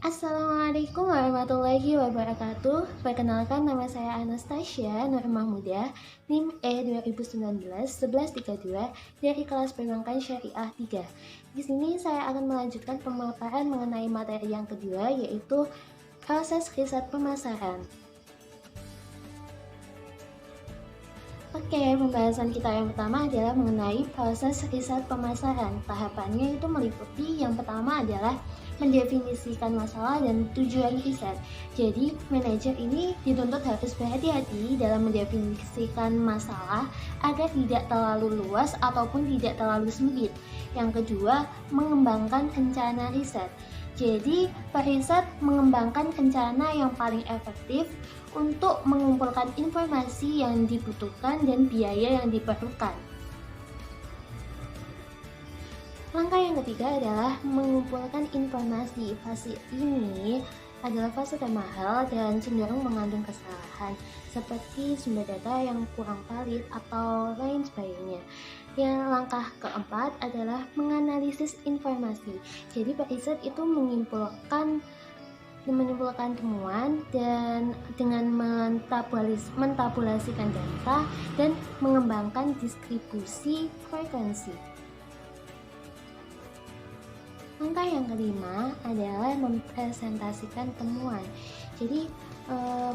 Assalamualaikum warahmatullahi wabarakatuh. Perkenalkan, nama saya Anastasia Nur Mahmudah, NIM E 2019 1132 dari kelas Perbankan Syariah 3. Di sini saya akan melanjutkan pemaparan mengenai materi yang kedua, yaitu proses riset pemasaran. Oke, pembahasan kita yang pertama adalah mengenai proses riset pemasaran. Tahapannya itu meliputi yang pertama adalah mendefinisikan masalah dan tujuan riset. Jadi, manajer ini dituntut harus berhati-hati dalam mendefinisikan masalah agar tidak terlalu luas ataupun tidak terlalu sempit. Yang kedua, mengembangkan rencana riset. Jadi, periset mengembangkan rencana yang paling efektif untuk mengumpulkan informasi yang dibutuhkan dan biaya yang diperlukan. Langkah yang ketiga adalah mengumpulkan informasi. Fase ini adalah fase termahal dan cenderung mengandung kesalahan, seperti sumber data yang kurang valid atau lain sebagainya. Yang langkah keempat adalah menganalisis informasi. Jadi periset itu menyimpulkan temuan dan dengan mentabulasikan data dan mengembangkan distribusi frekuensi. Langkah yang kelima adalah mempresentasikan temuan. Jadi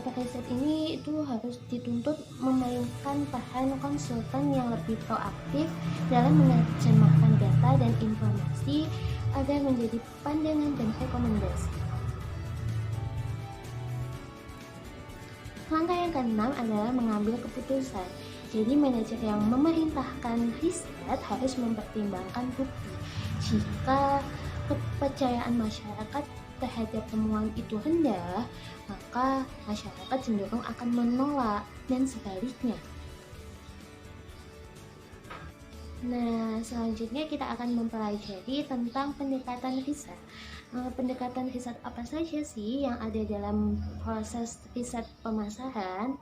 periset ini itu harus dituntut memainkan peran konsultan yang lebih proaktif dalam menerjemahkan data dan informasi agar menjadi pandangan dan rekomendasi. Langkah yang keenam adalah mengambil keputusan. Jadi manajer yang memerintahkan riset harus mempertimbangkan bukti. Jika kepercayaan masyarakat terhadap temuan itu rendah, maka masyarakat cenderung akan menolak dan sebaliknya. Nah, selanjutnya kita akan mempelajari tentang pendekatan riset. Pendekatan riset apa saja sih yang ada dalam proses riset pemasaran?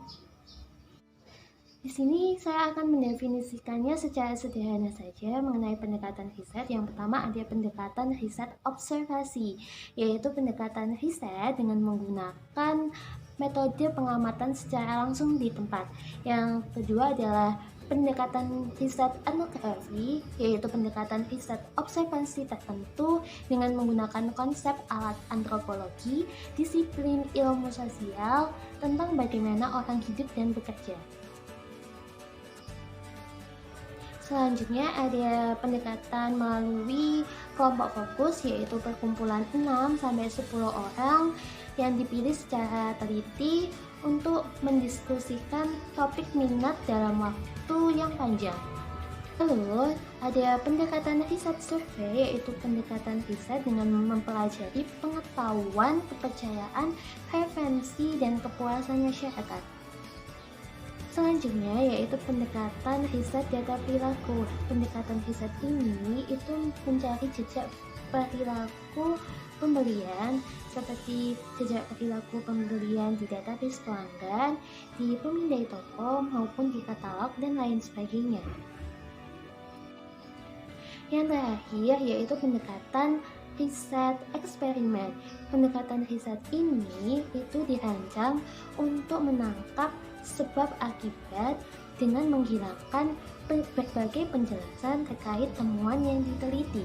Di sini saya akan mendefinisikannya secara sederhana saja mengenai pendekatan riset. Yang pertama ada pendekatan riset observasi, yaitu pendekatan riset dengan menggunakan metode pengamatan secara langsung di tempat. Yang kedua adalah pendekatan riset etnografi, yaitu pendekatan riset observasi tertentu dengan menggunakan konsep alat antropologi, disiplin ilmu sosial tentang bagaimana orang hidup dan bekerja. Selanjutnya ada pendekatan melalui kelompok fokus, yaitu perkumpulan 6-10 orang yang dipilih secara teliti untuk mendiskusikan topik minat dalam waktu yang panjang. Lalu ada pendekatan riset survei, yaitu pendekatan riset dengan mempelajari pengetahuan, kepercayaan, preferensi, dan kepuasan masyarakat. Selanjutnya yaitu pendekatan riset data perilaku. Pendekatan riset ini itu mencari jejak perilaku pembelian, seperti jejak perilaku pembelian di database pelanggan, di pemindai toko maupun di katalog dan lain sebagainya. Yang terakhir yaitu pendekatan riset eksperimen. Pendekatan riset ini itu dirancang untuk menangkap sebab akibat dengan menghilangkan berbagai penjelasan terkait temuan yang diteliti.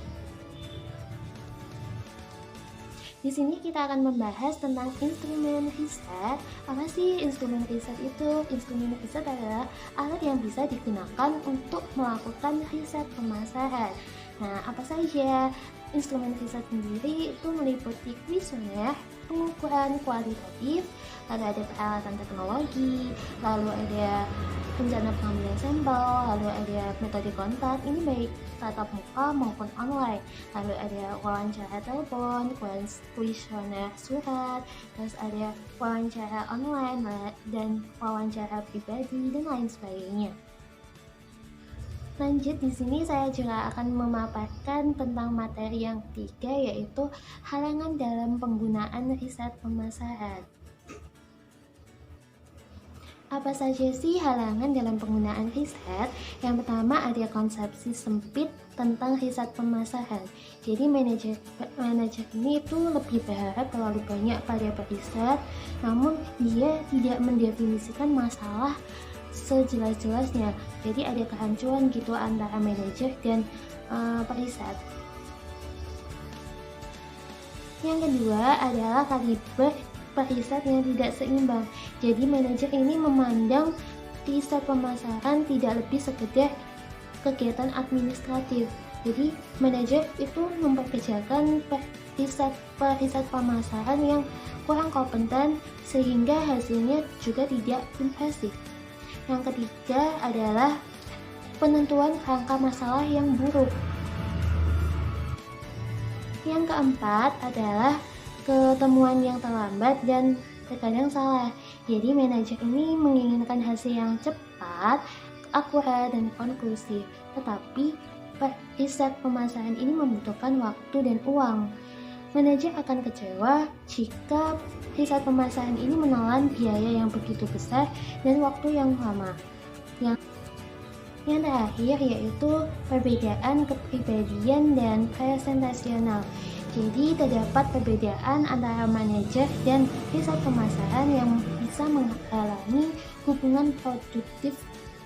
Di sini kita akan membahas tentang instrumen riset. Apa sih instrumen riset itu? Instrumen riset adalah alat yang bisa digunakan untuk melakukan riset pemasaran. Nah, apa saja? Instrumen riset sendiri itu meliputi kuesioner, pengukuran kualitatif, lalu ada peralatan teknologi, lalu ada rencana pengambilan sampel, lalu ada metode kontak, ini baik tatap muka maupun online, lalu ada wawancara telepon, kuesioner surat, terus ada wawancara online dan wawancara pribadi dan lain sebagainya. Lanjut, di sini saya juga akan memaparkan tentang materi yang ketiga, yaitu halangan dalam penggunaan riset pemasaran. Apa saja sih halangan dalam penggunaan riset? Yang pertama ada konsepsi sempit tentang riset pemasaran. Jadi manajer ini itu lebih berharap terlalu banyak pada periset, namun dia tidak mendefinisikan masalah sejelas-jelasnya. Jadi ada kehancuran gitu antara manajer dan periset. Yang kedua adalah kaliber periset yang tidak seimbang. Jadi manajer ini memandang riset pemasaran tidak lebih sekedar kegiatan administratif. Jadi manajer itu memperkerjakan periset pemasaran yang kurang kompeten sehingga hasilnya juga tidak impresif. Yang ketiga adalah penentuan rangka masalah yang buruk. Yang keempat adalah ketemuan yang terlambat dan terkadang salah. Jadi manajer ini menginginkan hasil yang cepat, akurat, dan konklusif. Tetapi riset pemasaran ini membutuhkan waktu dan uang. Manajer akan kecewa jika riset pemasaran ini menelan biaya yang begitu besar dan waktu yang lama. Yang terakhir yaitu perbedaan kepribadian dan presentasional. Jadi terdapat perbedaan antara manajer dan riset pemasaran yang bisa menghalangi hubungan produktif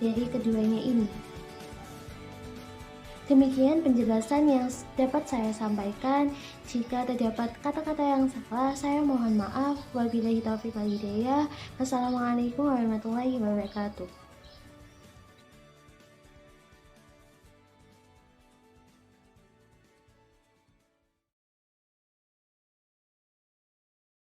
dari keduanya ini. Demikian penjelasan yang dapat saya sampaikan. Jika terdapat kata-kata yang salah, saya mohon maaf. Wabillahi taufiq wal hidayah. Wassalamualaikum warahmatullahi wabarakatuh.